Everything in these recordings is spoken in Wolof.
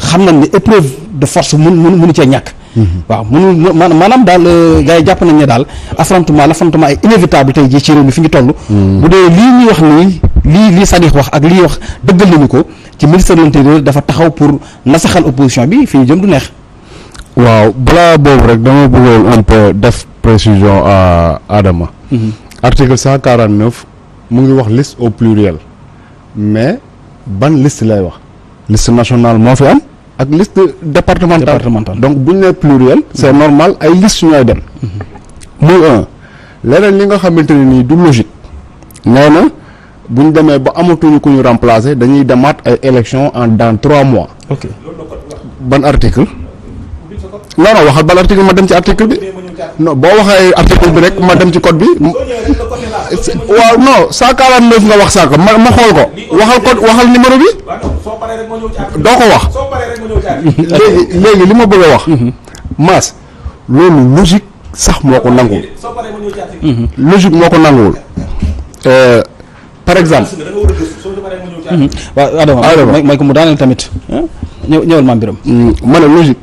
xam nañ ne épreuve de force mënu cee ñàkk. waaw maanaam daal gars yi jàpp nañ ne daal l'affrontement est inévitable tey jii ci réew mi fi ñu toll. bu dee lii ñuy wax nii lii Sadikh wax ak lii wax dëggal nañu ko ci ministère de l'Intérieur dafa taxaw pour nasaxal opposition bi fi ñu jëm du neex. waaw balaa boobu rek dama bëggoon un peu def précision à Adama. article 149 mu ngi wax liste au pluriel mais ban liste lay wax liste nationale moo fi am ak liste départementale donc bu ñu nee pluriel c'est normal ay liste ñooy dem muy leneen li nga xamante ne nii du logique nee na bu ñu demee ba amatuñu ku ñu remplacer dañuy demaat ay élections dans 3 mois. ok ban article non waxal ban article ma dem ci article bi non boo waxee article bi rek ma dem ci code bi waaw non 149 nga wax saako ma xool ko waxal numéro bi doo ko wax léegi li ma bëgg a wax Mass loolu logique sax moo ko nanguwul logique moo ko nanguwul par exemple waaw Adama may ko mu daaneel tamit ñëwal maam Biram ma ne logique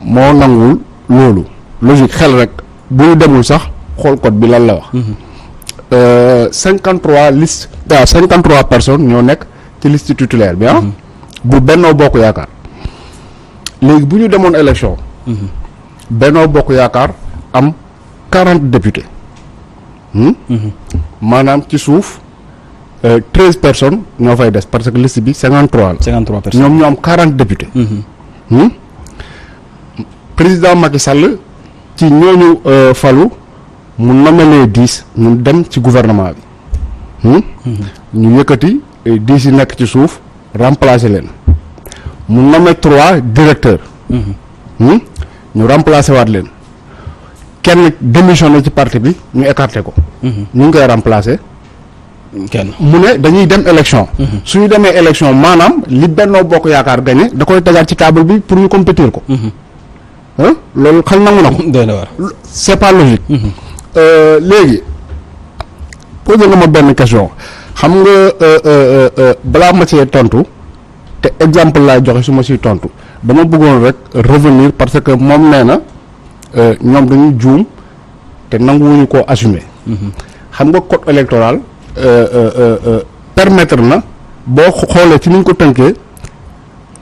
moo nanguwul loolu logique xel rek bu ñu demul sax xool code bi lan la wax 53 liste 53 personnes ñoo nekk ci liste titulaire bi bu Benno Bokk Yaakaar léegi bu ñu demoon élection Benno Bokk Yaakaar am 40 députés maanaam ci suuf 13 personnes ñoo fay des parce que liste bi 53 la 53 personnes ñoom ñoo am 40 députés président Macky Sall ci ñooñu falu mu nommé les 10 ñu dem ci gouvernement bi ñu yëkkati 10 yi nekk ci suuf remplacer leen mu nommé 3 directeurs ñu remplacer waat leen kenn démissionné ci parti bi ñu écarté ko ñu ngi koy remplacer kenn mu ne dañuy dem élection suñu demee élection maanaam li Benno Bokk Yaakaar gagné da koy tegaat ci table bi pour ñu compétir ko loolu xel nangu na ko doy na waar c'est pas logique léegi posé nga ma benn question xam nga balaa ma cee tontu te exemple laay joxe su ma siy tontu dama bëggoon rek revenir parce que moom nee na ñoom dañuy juum te nanguwuñu koo assumer xam nga code électoral permettre na boo xoolee ci ni ñu ko tënkee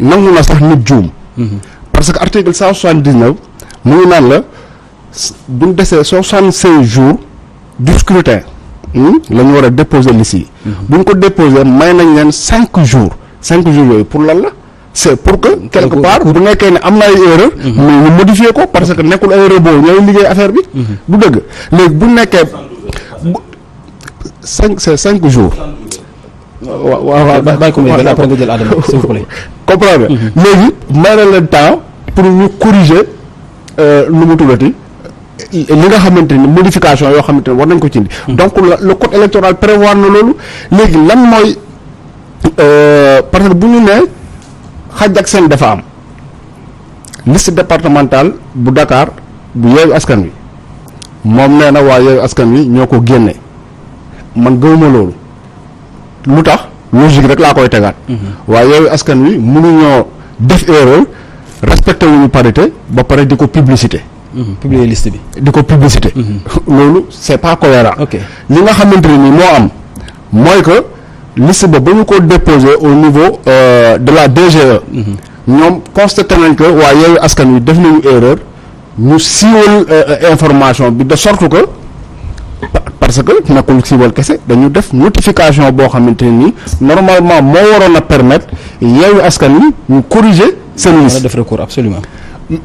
nangu na sax nit juum parce que article 179 mu ngi naan la buñ desee 76 jours du scrutin la ñu war a déposer liste yi buñ ko déposer may nañ leen 5 jours yooyu pour lan la c'est pour que quelque part bu nekkee ne am na ay erreur mais ñu modifier ko parce que nekkul ay erreur boobu ñooy liggéey affaire bi du dëgg léegi bu nekkee 5 jours waaw bàyyi ko muy après nga jël Adama s'il vous plaît comprendre léegi may na leen temps pour ñu corriger lu mu tuddati li nga xamante ni modification yoo xamante ni war nañ ko ci indi donc le code électoral prévoir na loolu léegi lan mooy parce que bu ñu nee xaj ak seen dafa am liste départementale bu Dakar bu Yewwi Askan Wi moom nee na waa Yewwi Askan Wi ñoo ko génne man gëwuma loolu lu tax logique rek laa koy tegaat waaye Yewwi Askan Wi mënuñoo def erreur respecté wuñu parité ba pare di ko publicité publier liste bi di ko publicité loolu c'est pas cohérent ok li nga xamante ne ni moo am mooy que liste ba ñu ko déposé au niveau de la DGE ñoom constaté nañ que waa Yewwi Askan Wi def nañu erreur ñu siiwal information bi de sorte que parce que nekkul siiwal kese dañu def notification boo xamante ne ni normalement moo waroon a permettre Yewwi Askan Wi ñu corriger seen liste def recours absolument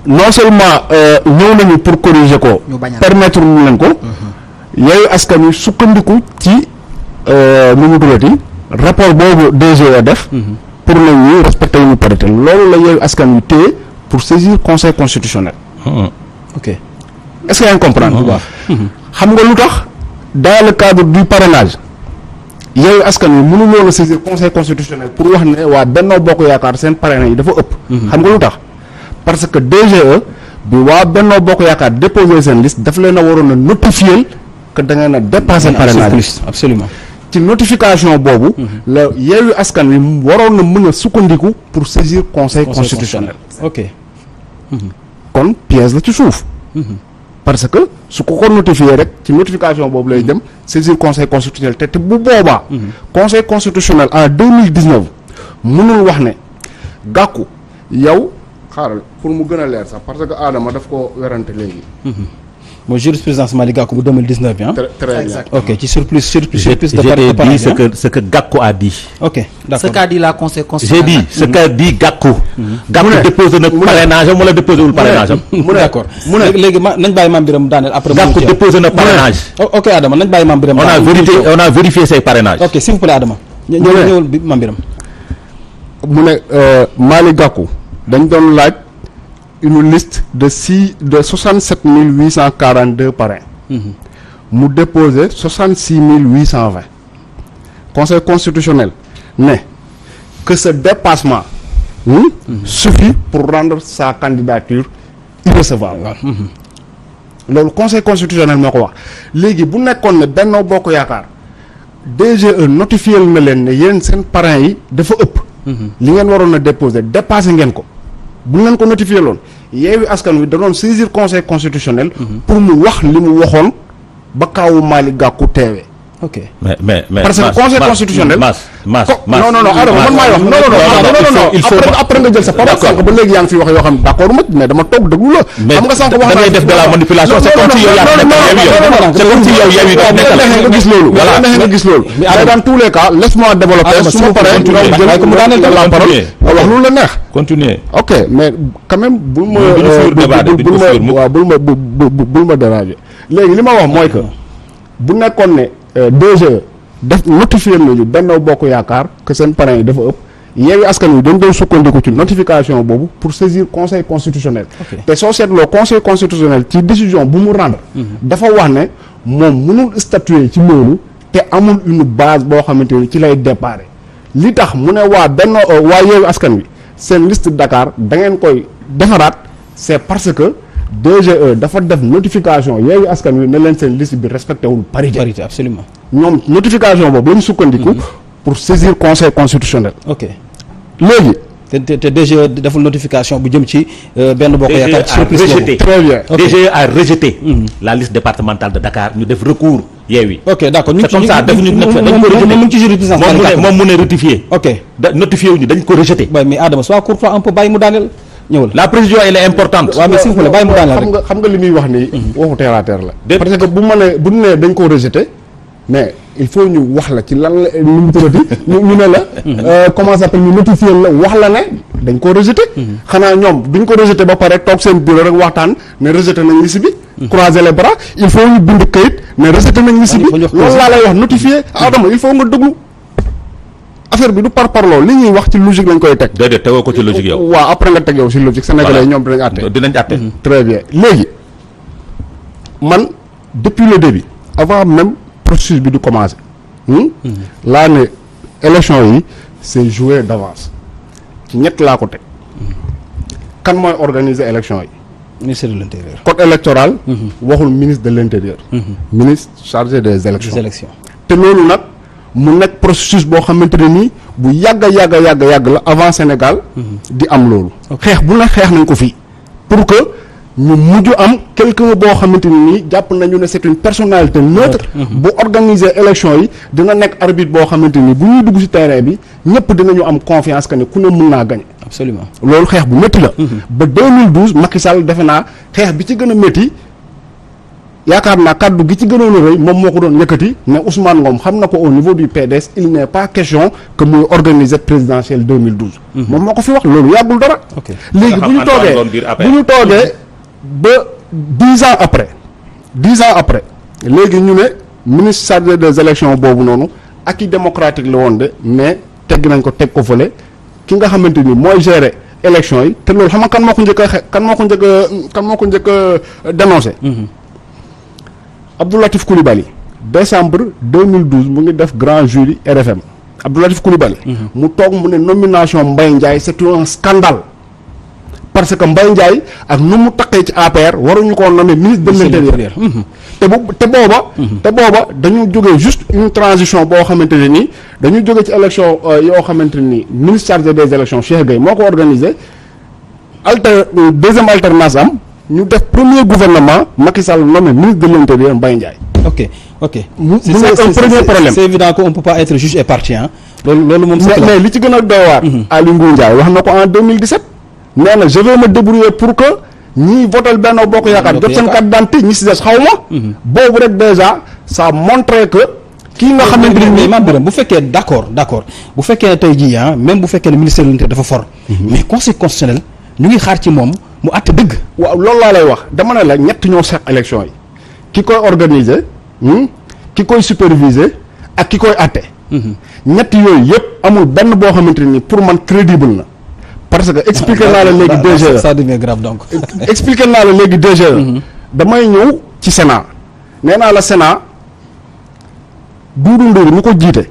non seulement ñëw nañu pour corriger ko permettre ñu leen ko Yewwi Askan Wi sukkandiku ci nu mu duggati rapport boobu DGE def pour ne ñu respecté wuñu parité loolu la Yewwi Askan Wi téye pour saisir conseil constitutionnel ok est-ce que yaa ngi comprendre bu baax xam nga lu tax dans le cadre du parrainage Yewwi Askan Wi mënu loolu a saisir conseil constitutionnel pour wax ne waa Benno Bokk Yaakaar seen parrainage yi dafa ëpp xam nga lu tax parce que DGE bi waa Benno Bokk Yaakaar déposé seen liste daf leen a waroon a notifier que da ngeen a dépassé parrainage absolument ci notification boobu la Yewwi Askan Wi waroon na mën a sukkandiku pour saisir conseil constitutionnel. ok. kon pièce la ci suuf. parce que su ko notifié rek ci notification boobu lay dem saisir conseil constitutionnel te bu boobaa. conseil constitutionnel en 2019 mënul wax ne Gakou yow xaaral pour mu gën a leer sax parce que Adama daf ko werante léegi. mooy jurisprudence Malick Gakou bu 2019 bi ah. très bien. ok ci surplus de J'ai dit ce que Gakou a dit. ok d'accord ce qu'a dit la conseil J'ai constitutionnel. dit ce qu'a dit Gakou. Gakou déposé na parrainage am wala déposé wul parrainage am. d'accord léegi nañ bàyyi Mame Birame daaneel après. Gakou déposé na parrainage. ok Adama nañ bàyyi Mame Birame. On a vérifié ses parrainages. ok s'il vous plaît Adama. ñëwul bi Mame Birame. mu ne Malick Gakou dañ doon laaj une liste de 67 842 parrains. mu déposé 66 820. conseil constitutionnel ne que ce dépassement suffit pour rendre sa candidature irrecevable. loolu conseil constitutionnel moo ko wax léegi bu nekkoon ne Benno Bokk Yaakaar DGE notifié na leen ne yéen seen parrains yi dafa ëpp. li ngeen waroon a déposer dépassé ngeen ko bu ngeen ko notifié loon Yewwi Askan Wi da doon saisir conseil constitutionnel. pour mu wax li mu waxoon ba kaawu Malick Gakou teewee. ok mais parce que conseil constitutionnel. non Adama man maay wax non après nga jël sa parole sànq ba léegi yaa ngi fi wax yoo xam ne d'accord ma mais dama toog déglu la. xam nga sànq wax da ngay def de la manipulation c'est comme si yow yaa c'est comme si yow Yewwi nga gis loolu. voilà nga gis loolu. mais dans tous les cas laisse-moi développer su ma paree nga jël la parole nga wax lu la neex. continuer. ok mais quand même bul ma déranger léegi li ma wax mooy que bu nekkoon ne DGE def notifié nañu Benno Bokk Yaakaar que seen parrain yi dafa ëpp Yewwi Askan Wi dañ doon sukkandiku ci notification boobu pour saisir conseil constitutionnel. te soo seetloo conseil constitutionnel ci décision bu mu rendre. dafa wax ne moom mënul statuer ci loolu te amul une base boo xamante ni ci lay déparé li tax mu ne waa Yewwi Askan Wi seen liste Dakar da ngeen koy defaraat c'est parce que DGE dafa def notification Yewwi Askan Wi ne leen seen liste bi respecté wul parité absolument ñoom notification boobu la ñu sukkandiku pour saisir conseil constitutionnel. ok léegi. te DGE deful notification bu jëm ci Benno Bokk Yaakaar surplus boobu. très bien. DGE a rejeté la liste départementale de Dakar ñu def recours Yewwi. ok d'accord c'est comme ça defuñu dañ ko rejeté mu ngi ci jurisprudence moom mu ne rectifié. ok notifié wuñu dañ ko rejeté. mais Adama sois courtois un peu bàyyi mu daaneel ñëwal. la précision elle est importante. waaw mais s'il vous plaît bàyyi mu daaneel rek. xam nga li muy wax nii. waxu terre à terre la. parce que bu ñu nee dañ koo rejeté mais il faut ñu wax la ci lan la nu mu tuddati ñu ne la. comment ça s'appelle ñu notifié la wax la ne dañ koo rejeté. xanaa ñoom duñ ko rejeté ba pare toog seen bureau rek waxtaan ne rejeté nañ liste bi. croiser les bras il faut ñu bind kayit ne rejeté nañ liste bi. loolu laa lay wax notifié Adama il faut nga déglu. affaire bi du parparloo li ñuy wax ci logique lañ koy teg. déedéet tegoo ko ci logique yow. waaw après nga teg yow ci logique. sénégalais ñoom dinañ àtte. très bien léegi man depuis le début avant même processus bi du commencer. laa ne élection yi c'est joué d'avance ñett laa ko teg. kan mooy organiser élection yi. ministre de l'intérieur. code électoral. waxul ministre de l'intérieur. ministre chargé des élections. te loolu nag. mu nekk processus boo xamante ne nii bu yàgg la avant Sénégal di am loolu xeex bu ne xeex nañ ko fii pour que ñu mujj am quelqu'un boo xamante ne nii jàpp nañu ne c'est une personnalité neutre bu organiser élection yi dina nekk arbitre boo xamante ni bu ñuy dugg ci terrain bi ñëpp dinañu am confiance que ne ku ne mën naa gagner. absolument loolu xeex bu métti la ba 2012 Macky Sall defe naa xeex bi ci gën a métti yaakaar naa kàddu gi ci gënoon a rëy moom moo ko doon yëkkati ne Ousmane Ngom xam na ko au niveau du PDS il n'est pas question que muy organiser présidentielle 2012. moom moo ko fi wax loolu yàggul dara. léegi bu ñu toogee ba 10 ans après léegi ñu ne ministre chargé des élections boobu noonu acquis démocratique la woon de mais tegg nañ ko teg ko fële ki nga xamante ni mooy gérer élections yi te loolu xam nga kan moo ko njëkk a dénoncé. Abdou Latif Coulibaly décembre 2012 mu ngi def grand jury RFM Abdou Latif Coulibaly mu toog mu ne nomination Mbaye Ndiaye c'est un scandale parce que Mbaye Ndiaye ak nu mu taqee ci APR waruñu ko nommer ministre de l'intérieur te booba dañu jógee juste une transition boo xamante ne nii dañu jóge ci élection yoo xamante ne nii ministre chargé des élections Cheikh Gueye moo ko organisé deuxième alternance am ñu def premier gouvernement Macky Sall nommé ministre de l'intérieur Mbaye Ndiaye. ok mu nekk un premier problème. c'est évident qu'on peut pas être juge et partie loolu moom c'est clair. mais li ci gën a doy waar. Aly Ngouille Ndiaye wax na ko en 2017. nee na je vais me débrouiller pour que ñiy votel Benno Bokk Yaakaar jot seen carte d'identité ñi si des xaw ma. boobu rek déjà ça montre que. kii nga xamante ne mais Mame Birame bu fekkee d'accord bu fekkee ne tey jii même bu fekkee ne ministère de l'Intérieur dafa fort. mais conseil constitutionnel ñu ngi xaar ci moom mu àtte dëgg. waaw loolu laa lay wax dama ne la ñett ñoo seq élection yi ki koy organiser ki koy superviser ak ki koy àtte. ñett yooyu yëpp amul benn boo xamante ni pour man crédible na. parce que expliqué naa la léegi DGE ça devient grave donc. expliqué naa la léegi DGE. damay ñëw ci Sénat nee naa la Sénat Doudou Ndour mu ko jiite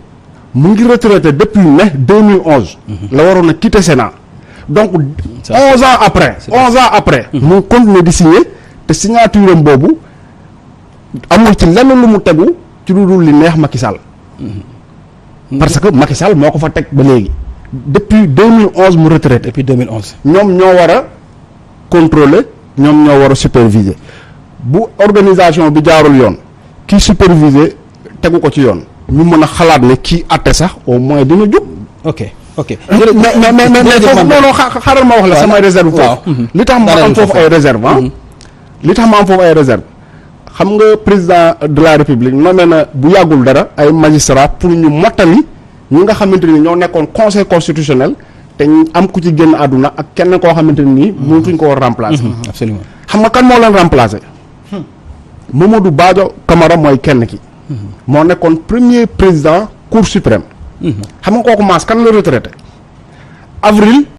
mu ngi retraité depuis mai 2011. la waroon a quitter Sénat donc 11 ans après. mu continuer di signer te signature am boobu amul ci lenn lu mu tegu ci lu dul li neex Macky Sall. parce que Macky Sall moo ko fa teg ba léegi. depuis 2011 mu retraité. depuis 2011. ñoom ñoo war a contrôler ñoom ñoo war a superviser bu organisation bi jaarul yoon kii superviser tegu ko ci yoon ñu mën a xalaat ne kii àtte sax au moins dina jub. ok mais foofu noonu xaaral ma wax la samay réserve foofu. li tax ma am foofu ay réserve li tax ma am foofu ay réserve xam nga président de la république nommé na bu yàggul dara ay magistrats pour ñu mottali ñi nga xamante ni ñoo nekkoon conseil constitutionnel te ñu am ku ci génn àdduna ak kenn koo xamante ni nii mënatuñ ko war remplacer. absolument xam nga kan moo leen remplacer. Mamadou Badio Camara mooy kenn ki. moo nekkoon premier président cour suprême. xam nga kooku maas kan la retraité avril